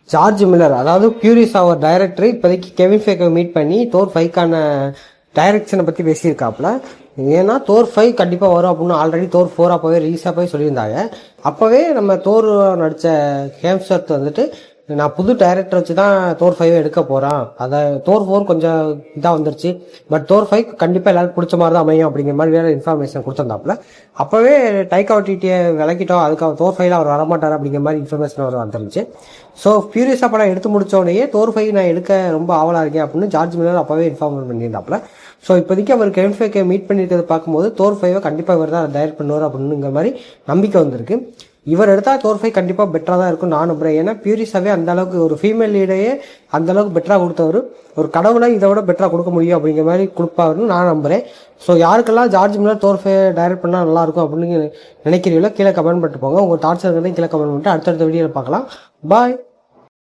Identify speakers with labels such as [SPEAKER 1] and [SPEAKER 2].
[SPEAKER 1] George Miller அதாவது purees அவர் director இப்போதைக்கு Kevin ஃபேக்கை meet பண்ணி தோர் 5க்கான டைரக்ஷனை பற்றி பேசியிருக்காப்புல. ஏன்னா தோர் 5 கண்டிப்பாக வரும் அப்படின்னு ஆல்ரெடி தோர் 4 அப்போவே ரிலீஸாக போய் சொல்லியிருந்தாங்க. அப்போவே நம்ம தோர் நடித்த ஹேம்ஸ்வர்த் வந்துட்டு நான் புது டைரக்டர் வச்சு தான் தோர் 5 எடுக்க போகிறான், அதை தோர் 4 கொஞ்சம் இதாக வந்துருச்சு, பட் தோர் 5 கண்டிப்பாக எல்லாருக்கும் பிடிச்ச மாதிரி தான் அமையும் அப்படிங்கிற மாதிரி வேறு இன்ஃபர்மேஷன் கொடுத்துருந்தாப்புல. அப்போவே டைகா வைட்டியை விளக்கிட்டோம், அதுக்கு தோர் 5ல அவர் வரமாட்டார் அப்படிங்கிற மாதிரி இன்ஃபர்மேஷன் அவர் வந்துருந்துச்சு. ஸோ ஃபியூரியஸாக படம் எடுத்து முடித்தோடனே தோர் 5 நான் எடுக்க ரொம்ப ஆவலாக இருக்கேன் அப்படின்னு ஜார்ஜ் மில்லர் அப்போவே இன்ஃபார்ம் பண்ணியிருந்தாப்புல. ஸோ இப்போதைக்கு அவர் கெவின் ஃபேக்கை மீட் பண்ணியிருக்கிறத பார்க்கும்போது தோர் 5 கண்டிப்பாக இவர் தான் டைரக்ட் பண்ணுவார் அப்படிங்கிற மாதிரி நம்பிக்கை வந்திருக்கு. இவர் எடுத்தால் தோர் 5 கண்டிப்பாக பெட்டராக தான் இருக்கும் நான் நம்புகிறேன். ஏன்னா பியூரிஸாகவே அந்தளவுக்கு ஒரு ஃபீமேல் லீடையே அந்தளவுக்கு பெட்டராக கொடுத்தவர், ஒரு கடவுளை இதை விட பெட்டராக கொடுக்க முடியும் அப்படிங்கிற மாதிரி கொடுப்பாருன்னு நான் நம்புகிறேன். ஸோ யாருக்கெல்லாம் ஜார்ஜ் மில்லர் தோர் 5 டைரக்ட் பண்ணால் நல்லாயிருக்கும் அப்படின்னு நினைக்கிறீங்களோ கீழே கமெண்ட் பண்ணிட்டு போங்க. உங்கள் தாட்ஸ் இருக்கிறதையும் கீழே கமெண்ட் பண்ணிட்டு அடுத்தடுத்த வீடியோவில் பார்க்கலாம். பாய்.